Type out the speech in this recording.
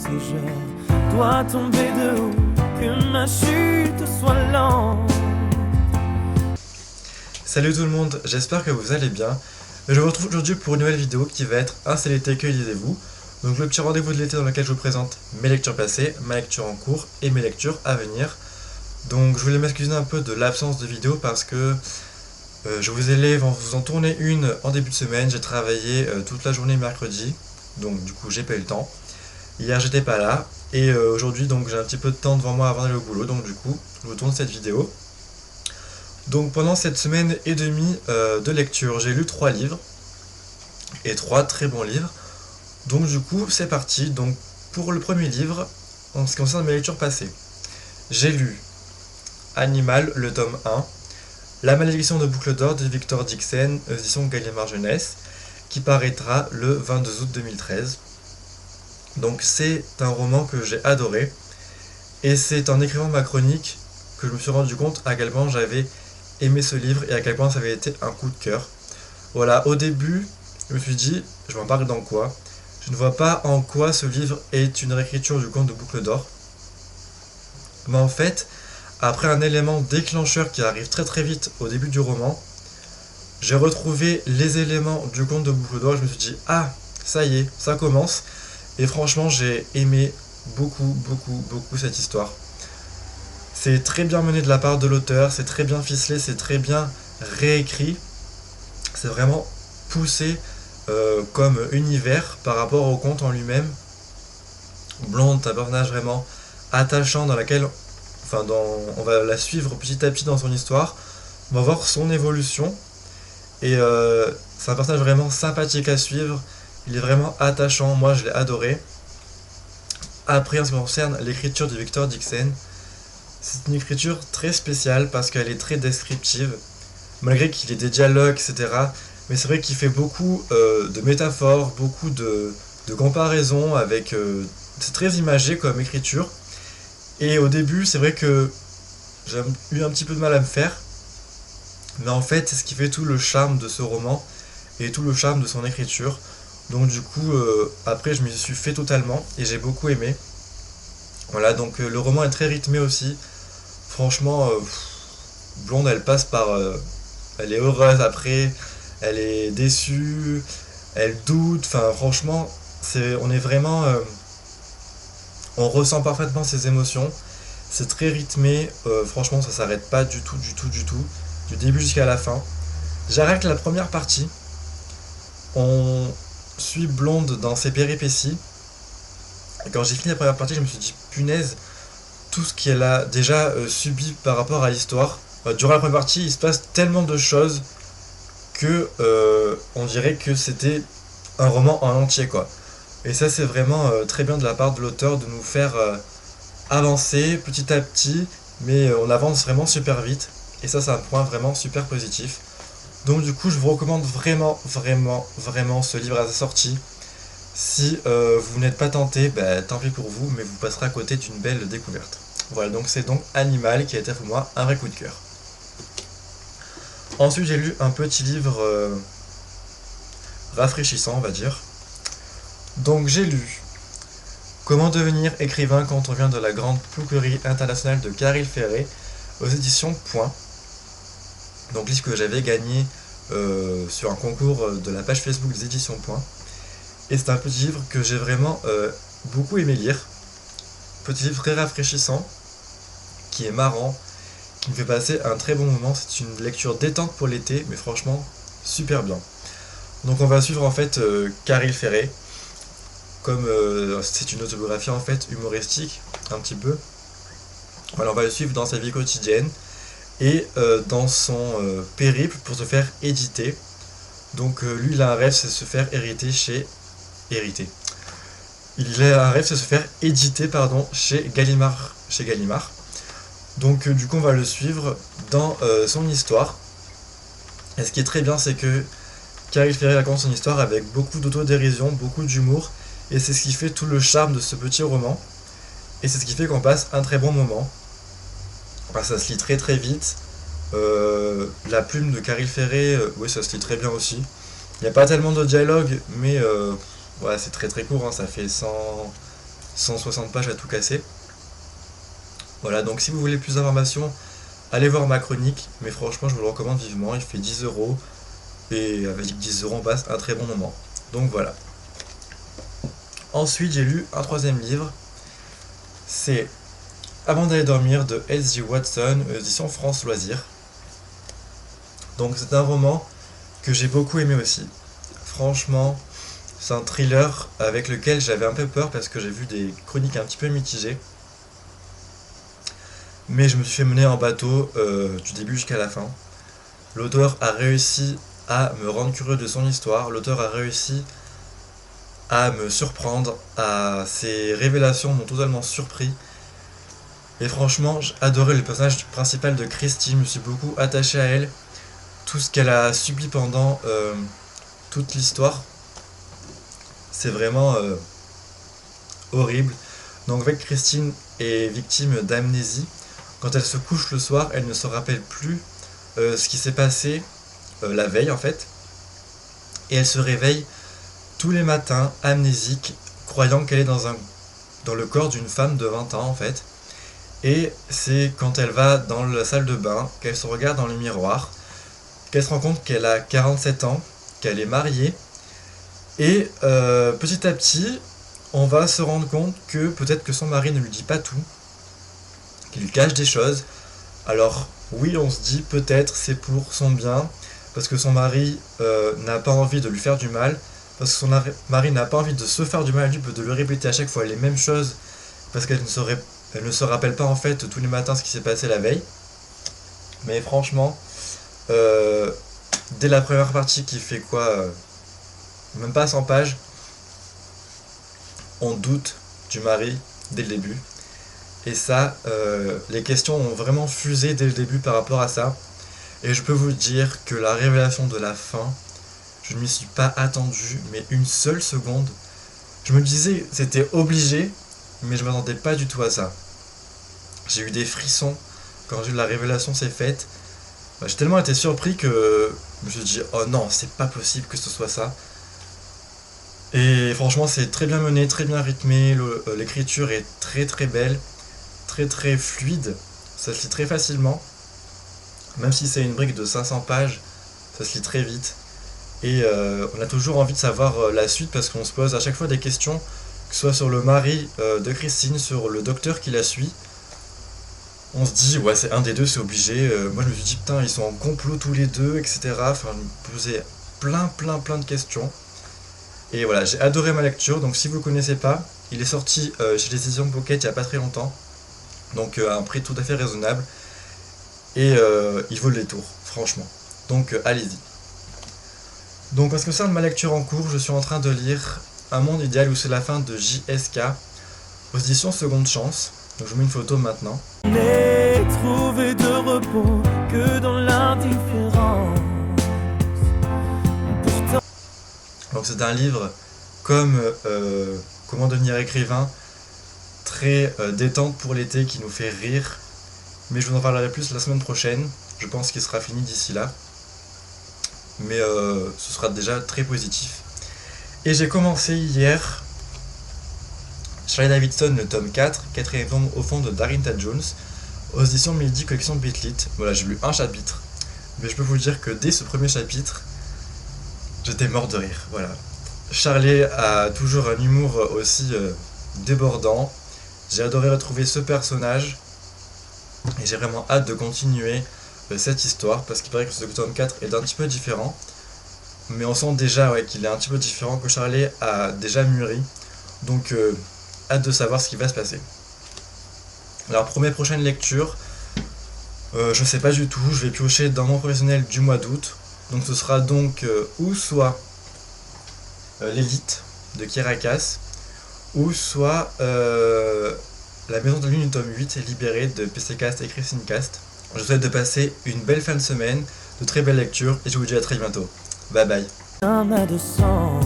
si je dois tomber de haut, que ma chute soit lente. Salut tout le monde, j'espère que vous allez bien. Je vous retrouve aujourd'hui pour une nouvelle vidéo qui va être un c'est l'été, que lisez-vous. Donc le petit rendez-vous de l'été dans lequel je vous présente mes lectures passées, ma lecture en cours et mes lectures à venir. Donc je voulais m'excuser un peu de l'absence de vidéo parce que je vous ai vous en tourner une en début de semaine. J'ai travaillé toute la journée mercredi, donc du coup j'ai pas eu le temps. Hier j'étais pas là et aujourd'hui donc j'ai un petit peu de temps devant moi avant d'aller au boulot, donc du coup je vous tourne cette vidéo. Donc pendant cette semaine et demie de lecture, j'ai lu 3 livres et 3 très bons livres. Donc du coup c'est parti. Donc pour le premier livre, en ce qui concerne mes lectures passées, j'ai lu Animal, le tome 1, La malédiction de Boucle d'Or de Victor Dixen, édition Gallimard Jeunesse, qui paraîtra le 22 août 2013. Donc c'est un roman que j'ai adoré, et c'est en écrivant ma chronique que je me suis rendu compte à quel point j'avais aimé ce livre et à quel point ça avait été un coup de cœur. Voilà, au début, je me suis dit, je m'embarque dans quoi? Je ne vois pas en quoi ce livre est une réécriture du conte de Boucle d'Or. Mais en fait, après un élément déclencheur qui arrive très très vite au début du roman, j'ai retrouvé les éléments du conte de Boucle d'Or et je me suis dit, ah, ça y est, ça commence. Et franchement, j'ai aimé beaucoup cette histoire. C'est très bien mené de la part de l'auteur, c'est très bien ficelé, c'est très bien réécrit. C'est vraiment poussé comme univers par rapport au conte en lui-même. Blonde, c'est un personnage vraiment attachant dans laquelle on va la suivre petit à petit dans son histoire. On va voir son évolution. Et c'est un personnage vraiment sympathique à suivre. Il est vraiment attachant, moi je l'ai adoré. Après, en ce qui concerne l'écriture de Victor Dixen, c'est une écriture très spéciale parce qu'elle est très descriptive, malgré qu'il ait des dialogues, etc. Mais c'est vrai qu'il fait beaucoup de métaphores, beaucoup de comparaisons avec... c'est très imagé comme écriture. Et au début, c'est vrai que j'ai eu un petit peu de mal à me faire. Mais en fait, c'est ce qui fait tout le charme de ce roman et tout le charme de son écriture. Donc du coup, après, je m'y suis fait totalement et j'ai beaucoup aimé. Voilà, donc le roman est très rythmé aussi. Franchement, Blonde, elle passe par... elle est heureuse après, elle est déçue, elle doute. Enfin, franchement, on est vraiment... on ressent parfaitement ses émotions. C'est très rythmé. Franchement, ça s'arrête pas du tout. Du début jusqu'à la fin. J'arrête la première partie. On suit Blonde dans ses péripéties. Et quand j'ai fini la première partie, je me suis dit, punaise, tout ce qu'elle a déjà subi par rapport à l'histoire. Durant la première partie, il se passe tellement de choses que on dirait que c'était un roman en entier, quoi. Et ça, c'est vraiment très bien de la part de l'auteur de nous faire avancer petit à petit, mais on avance vraiment super vite. Et ça, c'est un point vraiment super positif. Donc du coup, je vous recommande vraiment ce livre à sa sortie. Si vous n'êtes pas tenté, tant pis pour vous, mais vous passerez à côté d'une belle découverte. Voilà, donc c'est donc Animal qui a été pour moi un vrai coup de cœur. Ensuite, j'ai lu un petit livre rafraîchissant, on va dire. Donc j'ai lu Comment devenir écrivain quand on vient de la grande plouquerie internationale de Caril Ferré aux éditions Point. Donc livre que j'avais gagné sur un concours de la page Facebook des éditions Point. Et c'est un petit livre que j'ai vraiment beaucoup aimé lire. Petit livre très rafraîchissant, qui est marrant, qui me fait passer un très bon moment. C'est une lecture détente pour l'été, mais franchement, super bien. Donc on va suivre en fait Caril Ferré, comme c'est une autobiographie en fait humoristique, un petit peu. Voilà, on va le suivre dans sa vie quotidienne et dans son périple pour se faire éditer. Donc lui, il a un rêve, c'est se faire Il a un rêve, c'est se faire éditer chez Gallimard. Donc du coup, on va le suivre dans son histoire. Et ce qui est très bien, c'est que Caril Ferré raconte son histoire avec beaucoup d'autodérision, beaucoup d'humour. Et c'est ce qui fait tout le charme de ce petit roman. Et c'est ce qui fait qu'on passe un très bon moment. Enfin, ça se lit très très vite. La plume de Caril Ferré, oui, ça se lit très bien aussi. Il n'y a pas tellement de dialogue, mais ouais, c'est très très court, hein, ça fait 160 pages à tout casser. Voilà, donc si vous voulez plus d'informations, allez voir ma chronique, mais franchement je vous le recommande vivement, il fait 10 €, et avec 10 € on passe un très bon moment. Donc voilà. Ensuite j'ai lu un troisième livre, c'est Avant d'aller dormir de S.J. Watson, édition France Loisirs. Donc c'est un roman que j'ai beaucoup aimé aussi. Franchement, c'est un thriller avec lequel j'avais un peu peur parce que j'ai vu des chroniques un petit peu mitigées. Mais je me suis fait mener en bateau du début jusqu'à la fin. L'auteur a réussi à me rendre curieux de son histoire. L'auteur a réussi à me surprendre. Ses révélations m'ont totalement surpris. Et franchement, j'ai adoré le personnage principal de Christie. Je me suis beaucoup attaché à elle. Tout ce qu'elle a subi pendant toute l'histoire, c'est vraiment horrible. Donc avec Christine est victime d'amnésie. Quand elle se couche le soir, elle ne se rappelle plus ce qui s'est passé la veille en fait. Et elle se réveille tous les matins amnésique, croyant qu'elle est dans le corps d'une femme de 20 ans en fait. Et c'est quand elle va dans la salle de bain, qu'elle se regarde dans le miroir, qu'elle se rend compte qu'elle a 47 ans, qu'elle est mariée. Et petit à petit, on va se rendre compte que peut-être que son mari ne lui dit pas tout, qu'il lui cache des choses. Alors oui, on se dit peut-être c'est pour son bien, parce que son mari n'a pas envie de lui faire du mal, parce que son mari n'a pas envie de se faire du mal, de lui répéter à chaque fois les mêmes choses, parce qu'elle ne se rappelle pas en fait tous les matins ce qui s'est passé la veille. Mais franchement, dès la première partie qui fait quoi, même pas 100 pages, on doute du mari dès le début. Et ça, les questions ont vraiment fusé dès le début par rapport à ça. Et je peux vous dire que la révélation de la fin, je ne m'y suis pas attendu, mais une seule seconde. Je me disais c'était obligé, mais je ne m'attendais pas du tout à ça. J'ai eu des frissons quand la révélation s'est faite. J'ai tellement été surpris que je me suis dit oh non, c'est pas possible que ce soit ça. Et franchement c'est très bien mené, très bien rythmé, l'écriture est très très belle, très très fluide, ça se lit très facilement. Même si c'est une brique de 500 pages, ça se lit très vite. Et on a toujours envie de savoir la suite parce qu'on se pose à chaque fois des questions, que ce soit sur le mari de Christine, sur le docteur qui la suit. On se dit, ouais, c'est un des deux, c'est obligé. Moi, je me suis dit, putain, ils sont en complot tous les deux, etc. Enfin, je me posais plein de questions. Et voilà, j'ai adoré ma lecture. Donc, si vous ne le connaissez pas, il est sorti chez les éditions Pocket il n'y a pas très longtemps. Donc, à un prix tout à fait raisonnable. Et il vaut le détour, franchement. Donc, allez-y. Donc, en ce qui concerne ma lecture en cours, je suis en train de lire Un monde idéal où c'est la fin de J.S.K. aux éditions Seconde Chance. Donc, je vous mets une photo maintenant. N'ai trouvé de repos que dans l'indifférence. Pourtant... Donc c'est un livre comme Comment devenir écrivain, très détente pour l'été, qui nous fait rire. Mais je vous en parlerai plus la semaine prochaine. Je pense qu'il sera fini d'ici là. Mais ce sera déjà très positif. Et j'ai commencé hier Charlie Davidson, le tome 4, quatrième tome au fond de Darintha Jones, aux éditions Mildy Collection Bitlit. Voilà, j'ai lu un chapitre, mais je peux vous dire que dès ce premier chapitre, j'étais mort de rire. Voilà. Charlie a toujours un humour aussi débordant. J'ai adoré retrouver ce personnage et j'ai vraiment hâte de continuer cette histoire parce qu'il paraît que ce tome 4 est un petit peu différent. Mais on sent déjà qu'il est un petit peu différent, que Charlie a déjà mûri. Donc hâte de savoir ce qui va se passer. Alors pour mes prochaines lectures, je sais pas du tout, je vais piocher dans mon professionnel du mois d'août. Donc ce sera donc ou soit l'élite de Kirakas, ou soit la maison de lune du tome 8 libérée de PC Cast et Christine Cast. Je vous souhaite de passer une belle fin de semaine, de très belles lectures et je vous dis à très bientôt. Bye bye. Un de sang.